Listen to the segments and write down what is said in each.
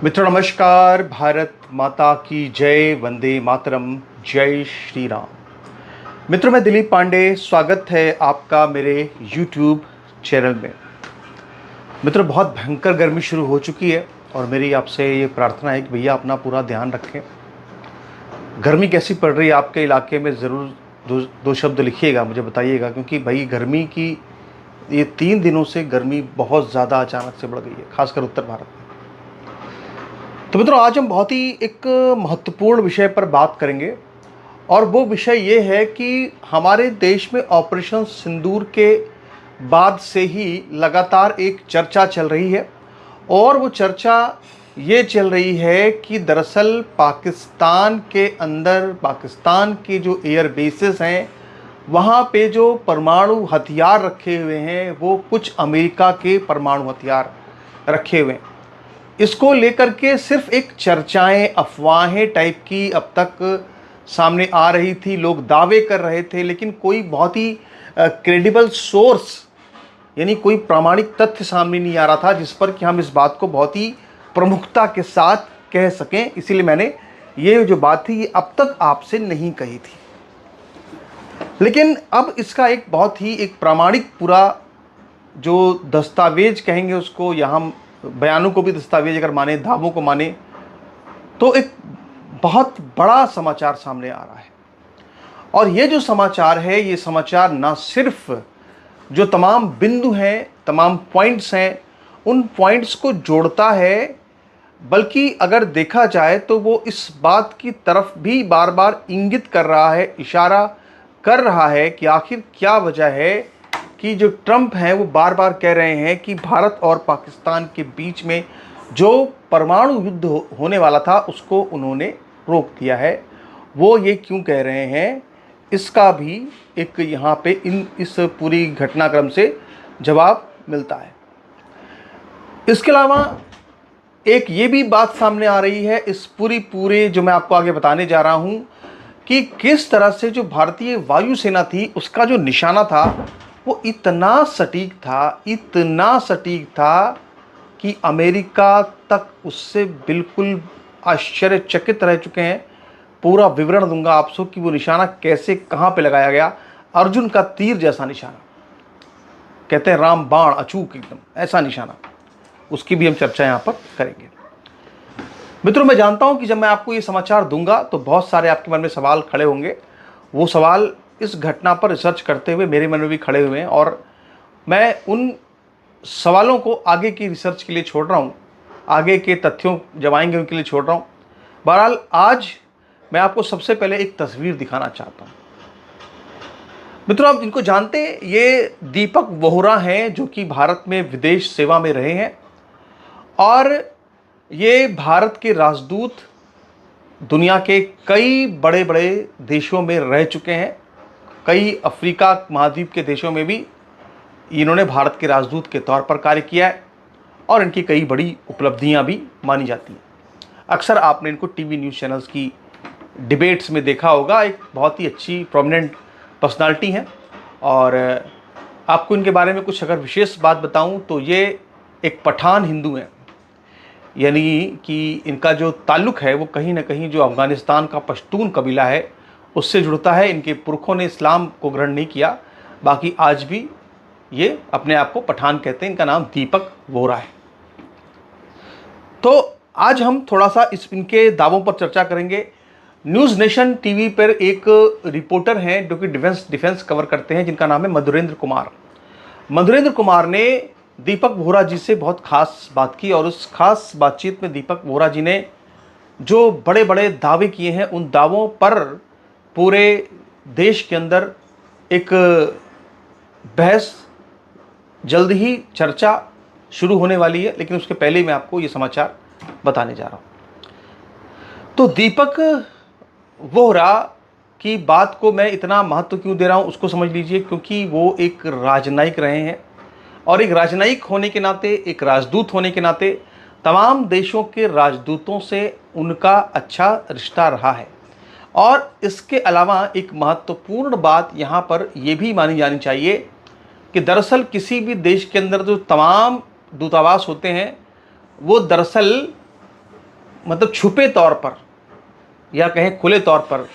मित्रों नमस्कार। भारत माता की जय। वंदे मातरम। जय श्री राम। मित्रों मैं दिलीप पांडे, स्वागत है आपका मेरे YouTube चैनल में। मित्रों बहुत भयंकर गर्मी शुरू हो चुकी है और मेरी आपसे ये प्रार्थना है कि भैया अपना पूरा ध्यान रखें। गर्मी कैसी पड़ रही है आपके इलाके में, ज़रूर दो शब्द लिखिएगा, मुझे बताइएगा, क्योंकि भाई गर्मी की ये 3 दिनों से गर्मी बहुत ज़्यादा अचानक से बढ़ गई है, खासकर उत्तर भारत में। तो मित्रों आज हम बहुत ही एक महत्वपूर्ण विषय पर बात करेंगे और वो विषय ये है कि हमारे देश में ऑपरेशन सिंदूर के बाद से ही लगातार एक चर्चा चल रही है और वो चर्चा ये चल रही है कि दरअसल पाकिस्तान के अंदर, पाकिस्तान के जो एयर बेसेस हैं वहाँ पे जो परमाणु हथियार रखे हुए हैं वो कुछ अमेरिका के परमाणु हथियार रखे हुए हैं। इसको लेकर के सिर्फ एक चर्चाएं, अफवाहें टाइप की अब तक सामने आ रही थी, लोग दावे कर रहे थे, लेकिन कोई बहुत ही क्रेडिबल सोर्स यानी कोई प्रामाणिक तथ्य सामने नहीं आ रहा था जिस पर कि हम इस बात को बहुत ही प्रमुखता के साथ कह सकें। इसीलिए मैंने ये जो बात थी ये अब तक आपसे नहीं कही थी, लेकिन अब इसका एक बहुत ही एक प्रामाणिक पूरा जो दस्तावेज कहेंगे उसको, या हम बयानों को भी दस्तावेज अगर माने, दावों को माने, तो एक बहुत बड़ा समाचार सामने आ रहा है। और ये जो समाचार है, ये समाचार ना सिर्फ जो तमाम बिंदु हैं, तमाम पॉइंट्स हैं, उन पॉइंट्स को जोड़ता है, बल्कि अगर देखा जाए तो वो इस बात की तरफ भी बार बार इंगित कर रहा है, इशारा कर रहा है कि आखिर क्या वजह है कि जो ट्रंप हैं वो बार बार कह रहे हैं कि भारत और पाकिस्तान के बीच में जो परमाणु युद्ध होने वाला था उसको उन्होंने रोक दिया है। वो ये क्यों कह रहे हैं, इसका भी एक यहाँ पे इस पूरी घटनाक्रम से जवाब मिलता है। इसके अलावा एक ये भी बात सामने आ रही है इस पूरे जो मैं आपको आगे बताने जा रहा हूँ कि किस तरह से जो भारतीय वायुसेना थी उसका जो निशाना था वो इतना सटीक था, इतना सटीक था कि अमेरिका तक उससे बिल्कुल आश्चर्यचकित रह चुके हैं। पूरा विवरण दूंगा आपको कि वो निशाना कैसे, कहाँ पे लगाया गया। अर्जुन का तीर जैसा निशाना, कहते हैं राम बाण अचूक, एकदम ऐसा निशाना, उसकी भी हम चर्चा यहाँ पर करेंगे। मित्रों मैं जानता हूँ कि जब मैं आपको ये समाचार दूंगा तो बहुत सारे आपके मन में सवाल खड़े होंगे। वो सवाल इस घटना पर रिसर्च करते हुए मेरे मन में भी खड़े हुए हैं और मैं उन सवालों को आगे की रिसर्च के लिए छोड़ रहा हूँ, आगे के तथ्यों जब आएंगे उनके लिए छोड़ रहा हूँ। बहरहाल आज मैं आपको सबसे पहले एक तस्वीर दिखाना चाहता हूँ। मित्रों आप इनको जानते हैं, ये दीपक वोहरा हैं जो कि भारत में विदेश सेवा में रहे हैं और ये भारत के राजदूत दुनिया के कई बड़े बड़े देशों में रह चुके हैं। कई अफ्रीका महाद्वीप के देशों में भी इन्होंने भारत के राजदूत के तौर पर कार्य किया है और इनकी कई बड़ी उपलब्धियां भी मानी जाती हैं। अक्सर आपने इनको टीवी न्यूज़ चैनल्स की डिबेट्स में देखा होगा। एक बहुत ही अच्छी प्रोमिनेंट पर्सनालिटी हैं और आपको इनके बारे में कुछ अगर विशेष बात बताऊं तो ये एक पठान हिंदू हैं, यानी कि इनका जो ताल्लुक़ है वो कहीं ना कहीं जो अफ़गानिस्तान का पश्तून कबीला है उससे जुड़ता है। इनके पुरखों ने इस्लाम को ग्रहण नहीं किया, बाकी आज भी ये अपने आप को पठान कहते हैं। इनका नाम दीपक वोहरा है। तो आज हम थोड़ा सा इनके दावों पर चर्चा करेंगे। न्यूज़ नेशन टीवी पर एक रिपोर्टर हैं जो कि डिफेंस कवर करते हैं, जिनका नाम है मधुरेंद्र कुमार। मधुरेंद्र कुमार ने दीपक वोहरा जी से बहुत खास बात की और उस खास बातचीत में दीपक वोहरा जी ने जो बड़े बड़े दावे किए हैं उन दावों पर पूरे देश के अंदर एक बहस, जल्द ही चर्चा शुरू होने वाली है। लेकिन उसके पहले मैं आपको ये समाचार बताने जा रहा हूँ। तो दीपक वोहरा की बात को मैं इतना महत्व क्यों दे रहा हूँ उसको समझ लीजिए, क्योंकि वो एक राजनयिक रहे हैं और एक राजनयिक होने के नाते, एक राजदूत होने के नाते तमाम देशों के राजदूतों से उनका अच्छा रिश्ता रहा है। और इसके अलावा एक महत्वपूर्ण बात यहाँ पर यह भी मानी जानी चाहिए कि दरअसल किसी भी देश के अंदर जो तमाम दूतावास होते हैं वो दरअसल मतलब छुपे तौर पर या कहें खुले तौर पर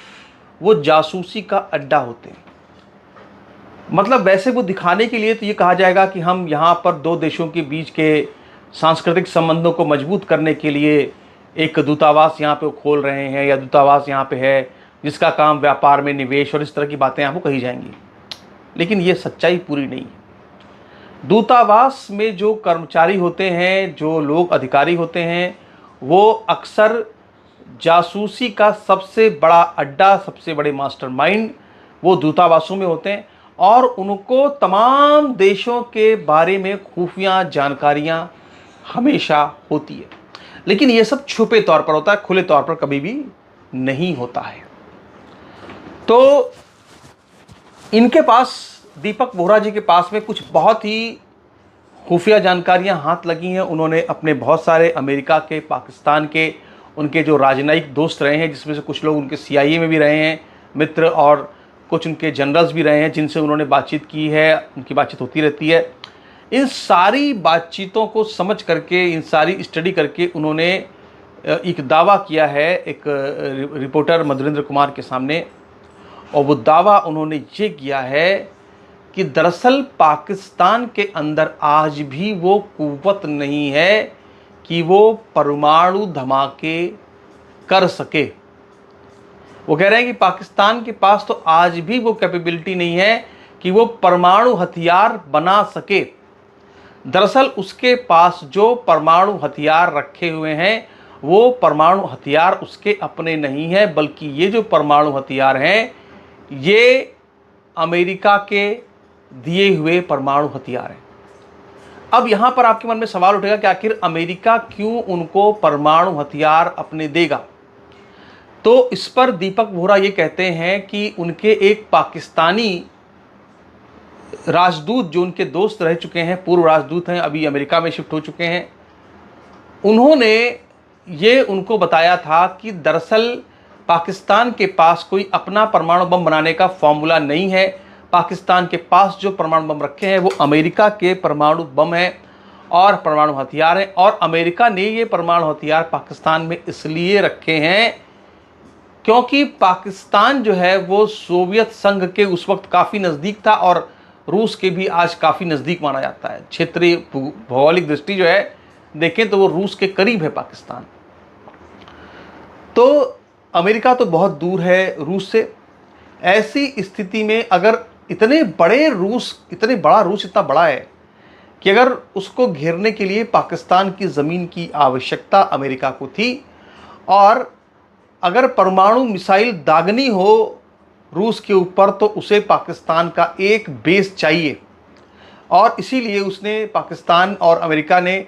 वो जासूसी का अड्डा होते हैं। मतलब वैसे वो दिखाने के लिए तो ये कहा जाएगा कि हम यहाँ पर दो देशों के बीच के सांस्कृतिक संबंधों को मजबूत करने के लिए एक दूतावास यहाँ पे वो खोल रहे हैं, या दूतावास यहाँ पे है जिसका काम व्यापार में निवेश और इस तरह की बातें आपको कही जाएंगी। लेकिन ये सच्चाई पूरी नहीं है। दूतावास में जो कर्मचारी होते हैं, जो लोग अधिकारी होते हैं, वो अक्सर जासूसी का सबसे बड़ा अड्डा, सबसे बड़े मास्टरमाइंड वो दूतावासों में होते हैं, और उनको तमाम देशों के बारे में खुफिया जानकारियां हमेशा होती है। लेकिन ये सब छुपे तौर पर होता है, खुले तौर पर कभी भी नहीं होता है। तो इनके पास, दीपक बोहरा जी के पास में कुछ बहुत ही खुफिया जानकारियां हाथ लगी हैं। उन्होंने अपने बहुत सारे अमेरिका के, पाकिस्तान के, उनके जो राजनयिक दोस्त रहे हैं, जिसमें से कुछ लोग उनके CIA में भी रहे हैं मित्र, और कुछ उनके जनरल्स भी रहे हैं जिनसे उन्होंने बातचीत की है, उनकी बातचीत होती रहती है। इन सारी बातचीतों को समझ करके, इन सारी स्टडी करके उन्होंने एक दावा किया है एक रिपोर्टर मधुरेंद्र कुमार के सामने, और वो दावा उन्होंने ये किया है कि दरअसल पाकिस्तान के अंदर आज भी वो कुव्वत नहीं है कि वो परमाणु धमाके कर सके। वो कह रहे हैं कि पाकिस्तान के पास तो आज भी वो कैपेबिलिटी नहीं है कि वो परमाणु हथियार बना सके। दरअसल उसके पास जो परमाणु हथियार रखे हुए हैं वो परमाणु हथियार उसके अपने नहीं है, बल्कि ये जो परमाणु हथियार हैं ये अमेरिका के दिए हुए परमाणु हथियार हैं। अब यहाँ पर आपके मन में सवाल उठेगा कि आखिर अमेरिका क्यों उनको परमाणु हथियार अपने देगा। तो इस पर दीपक बोहरा ये कहते हैं कि उनके एक पाकिस्तानी राजदूत, जो उनके दोस्त रह चुके हैं, पूर्व राजदूत हैं, अभी अमेरिका में शिफ्ट हो चुके हैं, उन्होंने ये उनको बताया था कि दरअसल पाकिस्तान के पास कोई अपना परमाणु बम बनाने का फॉर्मूला नहीं है। पाकिस्तान के पास जो परमाणु बम रखे हैं वो अमेरिका के परमाणु बम हैं और परमाणु हथियार हैं, और अमेरिका ने ये परमाणु हथियार पाकिस्तान में इसलिए रखे हैं क्योंकि पाकिस्तान जो है वो सोवियत संघ के उस वक्त काफ़ी नज़दीक था, और रूस के भी आज काफ़ी नज़दीक माना जाता है। क्षेत्रीय भौगोलिक दृष्टि जो है देखें तो वो रूस के करीब है पाकिस्तान। तो अमेरिका तो बहुत दूर है रूस से। ऐसी स्थिति में अगर इतने बड़ा रूस इतना बड़ा है कि अगर उसको घेरने के लिए पाकिस्तान की ज़मीन की आवश्यकता अमेरिका को थी, और अगर परमाणु मिसाइल दागनी हो रूस के ऊपर तो उसे पाकिस्तान का एक बेस चाहिए, और इसीलिए उसने, पाकिस्तान और अमेरिका ने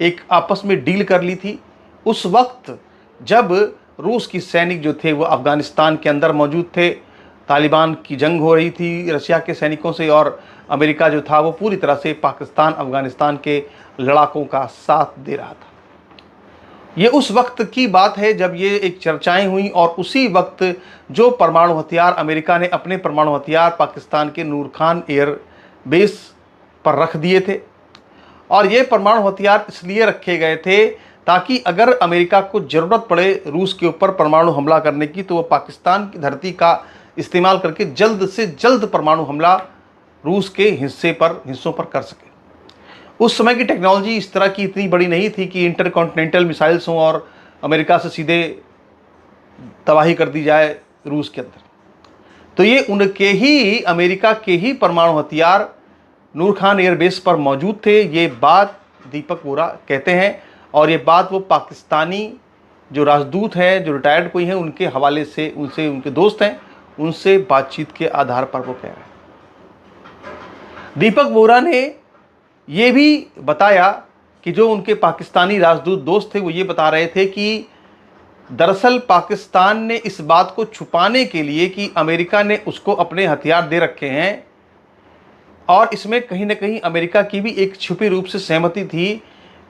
एक आपस में डील कर ली थी। उस वक्त जब रूस की सैनिक जो थे वो अफ़गानिस्तान के अंदर मौजूद थे, तालिबान की जंग हो रही थी रशिया के सैनिकों से, और अमेरिका जो था वो पूरी तरह से पाकिस्तान अफ़गानिस्तान के लड़ाकों का साथ दे रहा था। ये उस वक्त की बात है जब ये एक चर्चाएं हुई, और उसी वक्त जो परमाणु हथियार अमेरिका ने, अपने परमाणु हथियार पाकिस्तान के नूर खान एयर बेस पर रख दिए थे। और ये परमाणु हथियार इसलिए रखे गए थे ताकि अगर अमेरिका को ज़रूरत पड़े रूस के ऊपर परमाणु हमला करने की, तो वो पाकिस्तान की धरती का इस्तेमाल करके जल्द से जल्द परमाणु हमला रूस के हिस्सों पर कर सके। उस समय की टेक्नोलॉजी इस तरह की इतनी बड़ी नहीं थी कि इंटरकॉन्टिनेंटल मिसाइल्स हों और अमेरिका से सीधे तबाही कर दी जाए रूस के अंदर। तो ये उनके ही, अमेरिका के ही परमाणु हथियार नूर खान एयरबेस पर मौजूद थे। ये बात दीपक बोहरा कहते हैं, और ये बात वो पाकिस्तानी जो राजदूत हैं, जो रिटायर्ड कोई हैं, उनके हवाले से, उनसे, उनके दोस्त हैं, उनसे बातचीत के आधार पर वो कह रहे हैं। दीपक बोहरा ने ये भी बताया कि जो उनके पाकिस्तानी राजदूत दोस्त थे वो ये बता रहे थे कि दरअसल पाकिस्तान ने इस बात को छुपाने के लिए कि अमेरिका ने उसको अपने हथियार दे रखे हैं, और इसमें कहीं ना कहीं अमेरिका की भी एक छुपी रूप से सहमति थी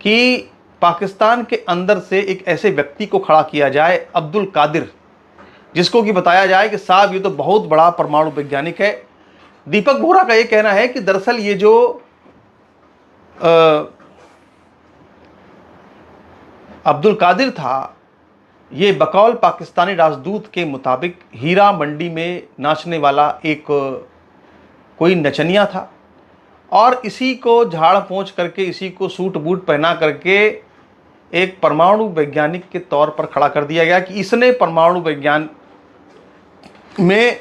कि पाकिस्तान के अंदर से एक ऐसे व्यक्ति को खड़ा किया जाए, अब्दुल कादिर, जिसको कि बताया जाए कि साहब ये तो बहुत बड़ा परमाणु वैज्ञानिक है। दीपक बोहरा का ये कहना है कि दरअसल ये जो अब्दुल कादिर था ये बकौल पाकिस्तानी राजदूत के मुताबिक हीरा मंडी में नाचने वाला एक कोई नचनिया था और इसी को झाड़ पोंछ करके, इसी को सूट बूट पहना करके एक परमाणु वैज्ञानिक के तौर पर खड़ा कर दिया गया कि इसने परमाणु विज्ञान में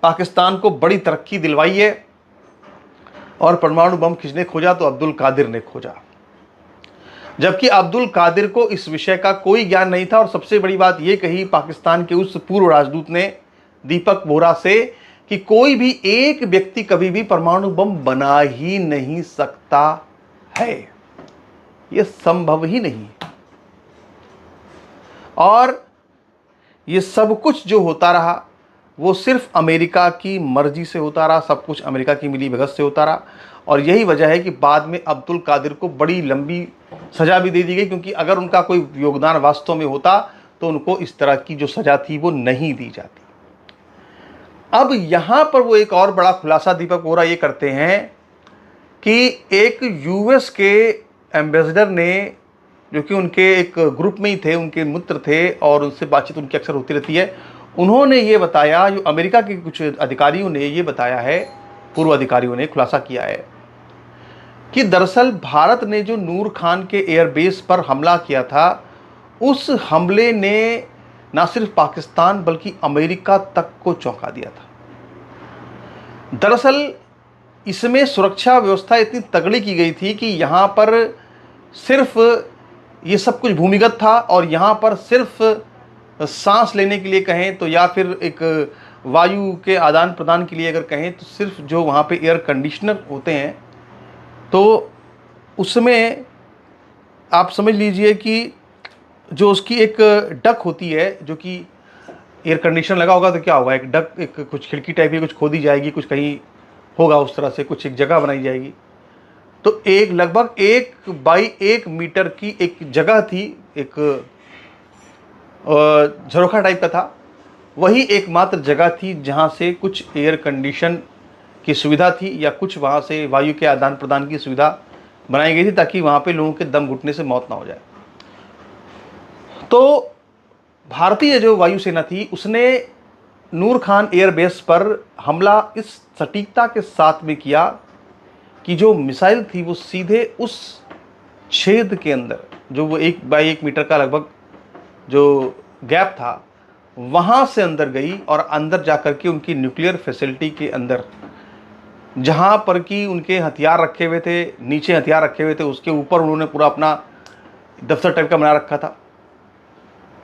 पाकिस्तान को बड़ी तरक्की दिलवाई है और परमाणु बम किसने खोजा तो अब्दुल कादिर ने खोजा। जबकि अब्दुल कादिर को इस विषय का कोई ज्ञान नहीं था और सबसे बड़ी बात यह कही पाकिस्तान के उस पूर्व राजदूत ने दीपक बोहरा से कि कोई भी एक व्यक्ति कभी भी परमाणु बम बना ही नहीं सकता है, यह संभव ही नहीं है। और यह सब कुछ जो होता रहा वो सिर्फ अमेरिका की मर्जी से होता रहा, सब कुछ अमेरिका की मिली भगत से होता रहा। और यही वजह है कि बाद में अब्दुल कादिर को बड़ी लंबी सज़ा भी दे दी गई, क्योंकि अगर उनका कोई योगदान वास्तव में होता तो उनको इस तरह की जो सज़ा थी वो नहीं दी जाती। अब यहाँ पर वो एक और बड़ा खुलासा दीपक बोहरा ये करते हैं कि एक यूएस के एम्बेसडर ने, जो कि उनके एक ग्रुप में ही थे, उनके मित्र थे और उनसे बातचीत उनकी अक्सर होती रहती है, उन्होंने ये बताया, जो अमेरिका के कुछ अधिकारियों ने ये बताया है, पूर्व अधिकारियों ने खुलासा किया है कि दरअसल भारत ने जो नूर खान के एयरबेस पर हमला किया था, उस हमले ने न सिर्फ पाकिस्तान बल्कि अमेरिका तक को चौंका दिया था। दरअसल इसमें सुरक्षा व्यवस्था इतनी तगड़ी की गई थी कि यहाँ पर सिर्फ ये सब कुछ भूमिगत था और यहाँ पर सिर्फ सांस लेने के लिए कहें तो या फिर एक वायु के आदान प्रदान के लिए अगर कहें तो सिर्फ जो वहाँ पे एयर कंडीशनर होते हैं, तो उसमें आप समझ लीजिए कि जो उसकी एक डक होती है, जो कि एयर कंडीशनर लगा होगा तो क्या होगा, एक डक, एक कुछ खिड़की टाइप की कुछ खोदी जाएगी, कुछ कहीं होगा उस तरह से कुछ एक जगह बनाई जाएगी। तो एक लगभग 1 बाई 1 मीटर की एक जगह थी, एक झरोखा टाइप का था, वही एकमात्र जगह थी जहाँ से कुछ एयर कंडीशन की सुविधा थी या कुछ वहाँ से वायु के आदान प्रदान की सुविधा बनाई गई थी, ताकि वहाँ पे लोगों के दम घुटने से मौत ना हो जाए। तो भारतीय जो वायुसेना थी उसने नूर खान एयरबेस पर हमला इस सटीकता के साथ में किया कि जो मिसाइल थी वो सीधे उस छेद के अंदर, जो वो 1 बाई 1 मीटर का लगभग जो गैप था, वहाँ से अंदर गई और अंदर जाकर के उनकी न्यूक्लियर फैसिलिटी के अंदर, जहाँ पर कि उनके हथियार रखे हुए थे, नीचे हथियार रखे हुए थे, उसके ऊपर उन्होंने पूरा अपना दफ्तर टाइप का बना रखा था।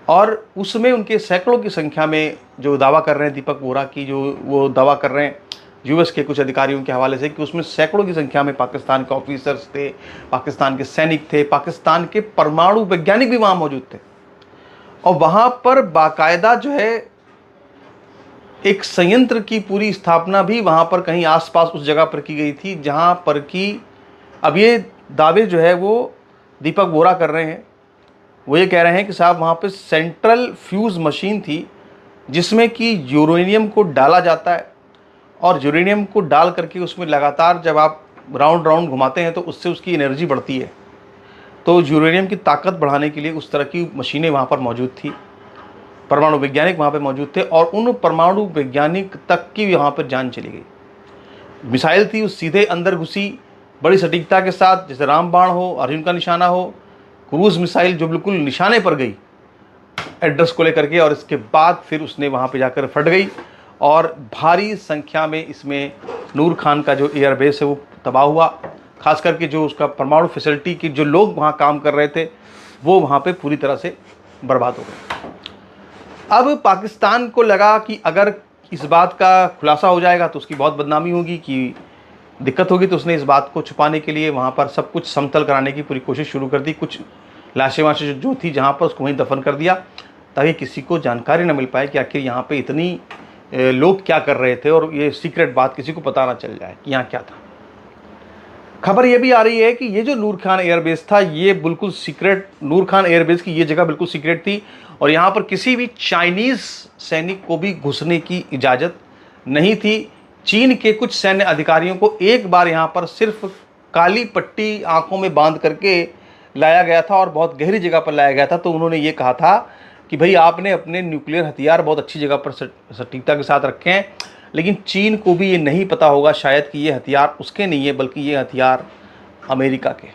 और उसमें उनके सैकड़ों की संख्या में जो दावा कर रहे हैं दीपक बोहरा की, जो वो दावा कर रहे हैं यूएस के कुछ अधिकारियों के हवाले से, कि उसमें सैकड़ों की संख्या में पाकिस्तान के ऑफिसर्स थे, पाकिस्तान के सैनिक थे, पाकिस्तान के परमाणु वैज्ञानिक भी वहाँ मौजूद थे। और वहाँ पर बाकायदा जो है एक संयंत्र की पूरी स्थापना भी वहाँ पर कहीं आसपास उस जगह पर की गई थी, जहाँ पर कि अब ये दावे जो है वो दीपक बोहरा कर रहे हैं। वो ये कह रहे हैं कि साहब वहाँ पे सेंट्रल फ्यूज़ मशीन थी, जिसमें कि यूरेनियम को डाला जाता है और यूरेनियम को डाल करके उसमें लगातार जब आप राउंड राउंड घुमाते हैं तो उससे उसकी एनर्जी बढ़ती है। तो यूरेनियम की ताकत बढ़ाने के लिए उस तरह की मशीनें वहाँ पर मौजूद थी, परमाणु वैज्ञानिक वहाँ पर मौजूद थे और उन परमाणु वैज्ञानिक तक की वहाँ पर जान चली गई। मिसाइल थी, उस सीधे अंदर घुसी बड़ी सटीकता के साथ, जैसे रामबाण हो, अर्जुन का निशाना हो, क्रूज़ मिसाइल जो बिल्कुल निशाने पर गई एड्रेस को लेकर के, और इसके बाद फिर उसने वहाँ पे जाकर फट गई और भारी संख्या में इसमें नूर खान का जो एयरबेस है वो तबाह हुआ। खास करके जो उसका परमाणु फैसिलिटी की जो लोग वहाँ काम कर रहे थे वो वहाँ पे पूरी तरह से बर्बाद हो गए। अब पाकिस्तान को लगा कि अगर इस बात का खुलासा हो जाएगा तो उसकी बहुत बदनामी होगी, कि दिक्कत होगी, तो उसने इस बात को छुपाने के लिए वहाँ पर सब कुछ समतल कराने की पूरी कोशिश शुरू कर दी। कुछ लाशें वाशें जो थी जहाँ पर, उसको वहीं दफन कर दिया ताकि किसी को जानकारी न मिल पाए कि आखिर यहाँ पे इतनी लोग क्या कर रहे थे और ये सीक्रेट बात किसी को पता ना चल जाए कि यहाँ क्या था। खबर ये भी आ रही है कि ये जो नूर खान एयरबेस था ये बिल्कुल सीक्रेट, नूर खान एयरबेस की ये जगह बिल्कुल सीक्रेट थी और यहाँ पर किसी भी चाइनीज़ सैनिक को भी घुसने की इजाज़त नहीं थी। चीन के कुछ सैन्य अधिकारियों को एक बार यहाँ पर सिर्फ काली पट्टी आंखों में बांध करके लाया गया था और बहुत गहरी जगह पर लाया गया था। तो उन्होंने ये कहा था कि भाई आपने अपने न्यूक्लियर हथियार बहुत अच्छी जगह पर सटीकता के साथ रखे हैं, लेकिन चीन को भी ये नहीं पता होगा शायद कि ये हथियार उसके नहीं है, बल्कि ये हथियार अमेरिका के,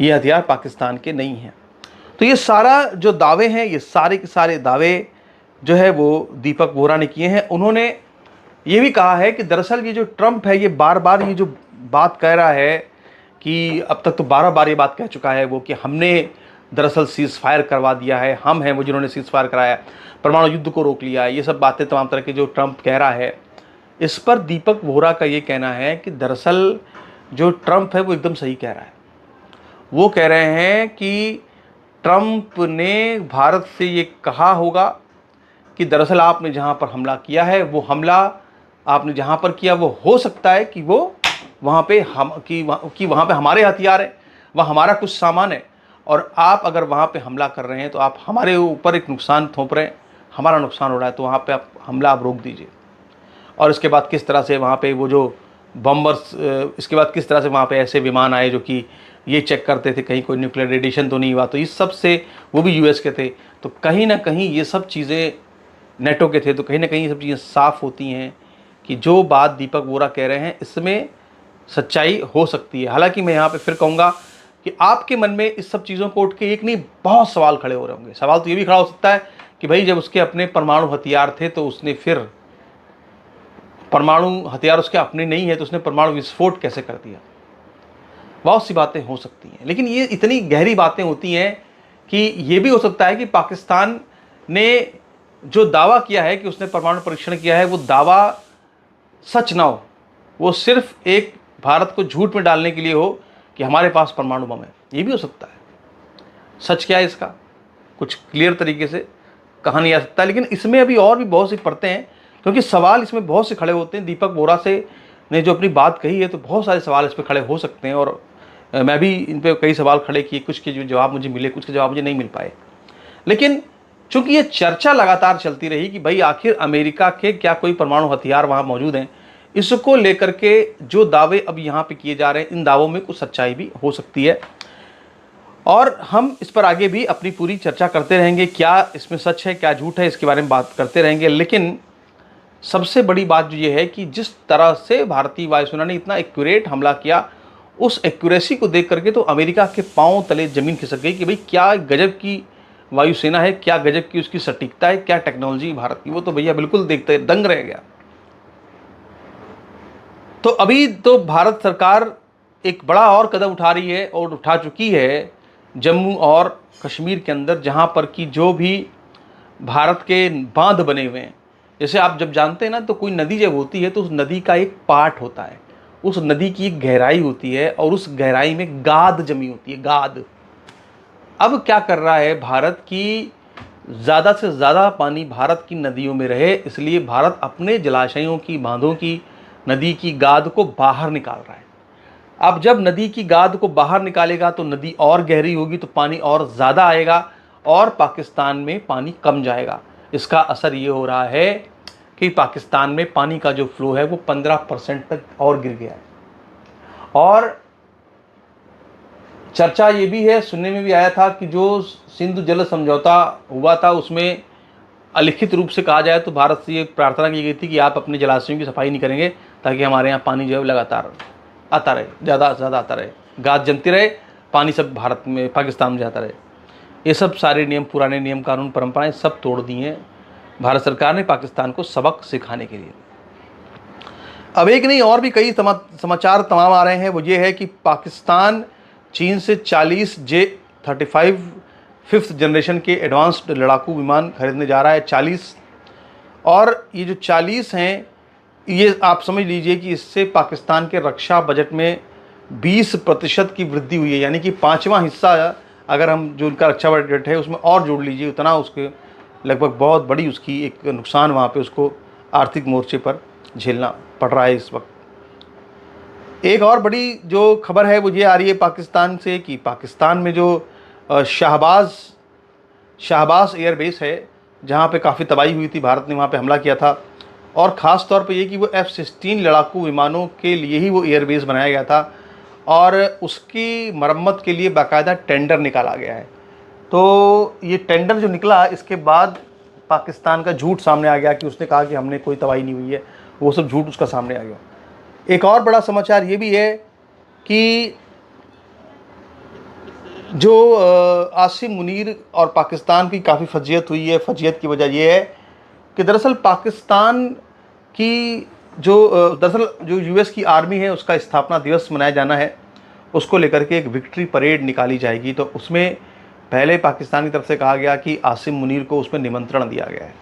ये हथियार पाकिस्तान के नहीं हैं। तो ये सारा जो दावे हैं, ये सारे के सारे दावे जो है वो दीपक वोरा ने किए हैं। उन्होंने ये भी कहा है कि दरअसल ये जो ट्रंप है, ये बार बार ये जो बात कह रहा है कि अब तक तो 12 बार ये बात कह चुका है वो, कि हमने दरअसल सीज़ फायर करवा दिया है, हम हैं वो जिन्होंने सीज़ फायर कराया, परमाणु युद्ध को रोक लिया है, ये सब बातें तमाम तरह की जो ट्रंप कह रहा है, इस पर दीपक वोरा का ये कहना है कि दरअसल जो ट्रंप है वो एकदम सही कह रहा है। वो कह रहे हैं कि ट्रंप ने भारत से ये कहा होगा कि दरअसल आपने जहाँ पर हमला किया है, वो हमला आपने जहाँ पर किया वो हो सकता है कि वो वहाँ पे वहाँ पे हमारे हथियार हैं, वहाँ हमारा कुछ सामान है, और आप अगर वहाँ पे हमला कर रहे हैं तो आप हमारे ऊपर एक नुकसान थोप रहे हैं, हमारा नुकसान हो रहा है, तो वहाँ पे आप हमला आप रोक दीजिए। और इसके बाद किस तरह से वहाँ पे वो जो बम्बर्स, इसके बाद किस तरह से वहाँ पे ऐसे विमान आए जो कि ये चेक करते थे कहीं कोई न्यूक्लियर रेडिएशन तो नहीं हुआ, तो इस सब से, वो भी यूएस के थे, तो कहीं ना कहीं ये सब चीज़ें नेटो के थे, तो कहीं ना कहीं ये सब चीज़ें साफ़ होती हैं कि जो बात दीपक वोरा कह रहे हैं इसमें सच्चाई हो सकती है। हालांकि मैं यहाँ पे फिर कहूँगा कि आपके मन में इस सब चीज़ों को उठ के एक नहीं बहुत सवाल खड़े हो रहे होंगे। सवाल तो ये भी खड़ा हो सकता है कि भाई जब उसके अपने परमाणु हथियार थे तो उसने फिर परमाणु हथियार उसके अपने नहीं है तो उसने परमाणु विस्फोट कैसे कर दिया। बहुत सी बातें हो सकती हैं, लेकिन ये इतनी गहरी बातें होती हैं कि ये भी हो सकता है कि पाकिस्तान ने जो दावा किया है कि उसने परमाणु परीक्षण किया है वो दावा सच ना हो, वो सिर्फ एक भारत को झूठ में डालने के लिए हो कि हमारे पास परमाणु बम है। ये भी हो सकता है। सच क्या है इसका कुछ क्लियर तरीके से कहा नहीं आ सकता, लेकिन इसमें अभी और भी बहुत सी परतें हैं, क्योंकि सवाल इसमें बहुत से खड़े होते हैं। दीपक वोरा से ने जो अपनी बात कही है तो बहुत सारे सवाल इस पर खड़े हो सकते हैं, और मैं भी इन पर कई सवाल खड़े किए, कुछ के जो जवाब मुझे मिले, कुछ के जवाब मुझे नहीं मिल पाए। लेकिन चूंकि ये चर्चा लगातार चलती रही कि भाई आखिर अमेरिका के क्या कोई परमाणु हथियार वहाँ मौजूद हैं, इसको लेकर के जो दावे अब यहाँ पे किए जा रहे हैं, इन दावों में कुछ सच्चाई भी हो सकती है, और हम इस पर आगे भी अपनी पूरी चर्चा करते रहेंगे। क्या इसमें सच है, क्या झूठ है, इसके बारे में बात करते रहेंगे। लेकिन सबसे बड़ी बात जो ये है कि जिस तरह से भारतीय वायुसेना ने इतना एक्यूरेट हमला किया, उस एक्यूरेसी को देख करके तो अमेरिका के पांव तले ज़मीन खिसक गई कि भाई क्या गजब की वायुसेना है, क्या गजब की उसकी सटीकता है, क्या टेक्नोलॉजी भारत की। वो तो भैया बिल्कुल देखते दंग रह गया। तो अभी तो भारत सरकार एक बड़ा और कदम उठा रही है और उठा चुकी है जम्मू और कश्मीर के अंदर, जहाँ पर कि जो भी भारत के बांध बने हुए हैं, जैसे आप जब जानते हैं ना, तो कोई नदी जब होती है तो उस नदी का एक पार्ट होता है, उस नदी की एक गहराई होती है, और उस गहराई में गाद जमी होती है, गाद। अब क्या कर रहा है भारत की ज़्यादा से ज़्यादा पानी भारत की नदियों में रहे, इसलिए भारत अपने जलाशयों की, बांधों की, नदी की गाद को बाहर निकाल रहा है। अब जब नदी की गाद को बाहर निकालेगा तो नदी और गहरी होगी, तो पानी और ज़्यादा आएगा और पाकिस्तान में पानी कम जाएगा। इसका असर ये हो रहा है कि पाकिस्तान में पानी का जो फ्लो है वो 15% तक और गिर गया है। और चर्चा ये भी है, सुनने में भी आया था कि जो सिंधु जल समझौता हुआ था उसमें अलिखित रूप से कहा जाए तो भारत से ये प्रार्थना की गई थी कि आप अपने जलाशयों की सफाई नहीं करेंगे ताकि हमारे यहाँ पानी जो है लगातार आता रहे, ज़्यादा से ज़्यादा आता रहे, गाद जमती रहे, पानी सब भारत में, पाकिस्तान में जाता रहे। ये सब सारे नियम, पुराने नियम, कानून, परंपराएं सब तोड़ दी हैं भारत सरकार ने पाकिस्तान को सबक सिखाने के लिए। अब एक नहीं और भी कई समाचार तमाम आ रहे हैं। वो ये है कि पाकिस्तान चीन से 40 J-35 5th जनरेशन के एडवांस्ड लड़ाकू विमान खरीदने जा रहा है, 40। और ये जो 40 हैं, ये आप समझ लीजिए कि इससे पाकिस्तान के रक्षा बजट में 20% की वृद्धि हुई है, यानी कि 5वां हिस्सा अगर हम जो उनका रक्षा बजट है उसमें और जोड़ लीजिए, उतना उसके लगभग बहुत बड़ी उसकी एक नुकसान वहाँ पे उसको आर्थिक मोर्चे पर झेलना पड़ रहा है इस वक्त। एक और बड़ी जो खबर है वो ये आ रही है पाकिस्तान से कि पाकिस्तान में जो शाहबाज एयरबेस है, जहाँ पे काफ़ी तबाही हुई थी, भारत ने वहाँ पे हमला किया था, और ख़ास तौर पे ये कि वो F-16 लड़ाकू विमानों के लिए ही वो एयरबेस बनाया गया था, और उसकी मरम्मत के लिए बाकायदा टेंडर निकाला गया है। तो ये टेंडर जो निकला, इसके बाद पाकिस्तान का झूठ सामने आ गया कि उसने कहा कि हमने कोई तबाही नहीं हुई है, वो सब झूठ उसका सामने आ गया। एक और बड़ा समाचार ये भी है कि जो आसिम मुनीर और पाकिस्तान की काफ़ी फजीयत हुई है। फजीयत की वजह यह है कि दरअसल पाकिस्तान की दरअसल जो यूएस की आर्मी है, उसका स्थापना दिवस मनाया जाना है, उसको लेकर के एक विक्ट्री परेड निकाली जाएगी। तो उसमें पहले पाकिस्तान की तरफ से कहा गया कि आसिम मुनीर को उसमें निमंत्रण दिया गया है।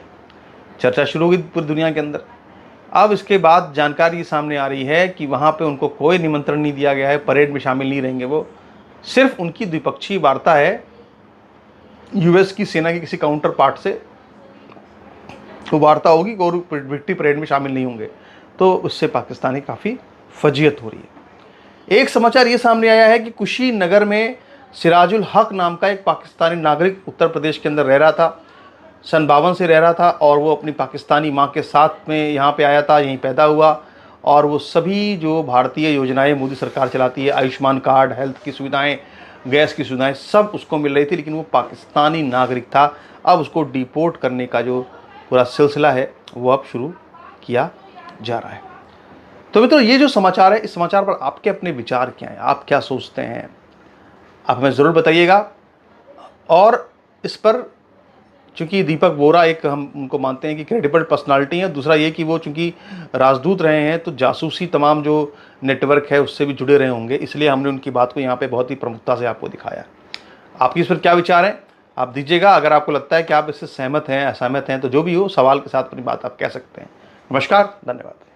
चर्चा शुरू हो गई पूरी दुनिया के अंदर। अब इसके बाद जानकारी सामने आ रही है कि वहाँ पे उनको कोई निमंत्रण नहीं दिया गया है, परेड में शामिल नहीं रहेंगे वो। सिर्फ उनकी द्विपक्षीय वार्ता है यूएस की सेना के किसी काउंटर पार्ट से, वो वार्ता होगी और विक्ट्री परेड में शामिल नहीं होंगे। तो उससे पाकिस्तानी काफ़ी फजीयत हो रही है। एक समाचार ये सामने आया है कि कुशीनगर में सिराजुल हक नाम का एक पाकिस्तानी नागरिक उत्तर प्रदेश के अंदर रह रहा था, सन 52 से रह रहा था, और वो अपनी पाकिस्तानी माँ के साथ में यहाँ पे आया था, यहीं पैदा हुआ, और वो सभी जो भारतीय योजनाएं मोदी सरकार चलाती है, आयुष्मान कार्ड, हेल्थ की सुविधाएं, गैस की सुविधाएं, सब उसको मिल रही थी, लेकिन वो पाकिस्तानी नागरिक था। अब उसको डिपोर्ट करने का जो पूरा सिलसिला है वो अब शुरू किया जा रहा है। तो मित्रों, ये जो समाचार है, इस समाचार पर आपके अपने विचार क्या हैं, आप क्या सोचते हैं, आप हमें ज़रूर बताइएगा। और इस पर चूँकि दीपक बोरा एक, हम उनको मानते हैं कि क्रेडिबल पर्सनालिटी है, दूसरा ये कि वो चूँकि राजदूत रहे हैं, तो जासूसी तमाम जो नेटवर्क है उससे भी जुड़े रहे होंगे, इसलिए हमने उनकी बात को यहाँ पे बहुत ही प्रमुखता से आपको दिखाया। आपकी इस पर क्या विचार हैं, आप दीजिएगा। अगर आपको लगता है कि आप इससे सहमत हैं, असहमत हैं, तो जो भी हो, सवाल के साथ अपनी बात आप कह सकते हैं। नमस्कार, धन्यवाद।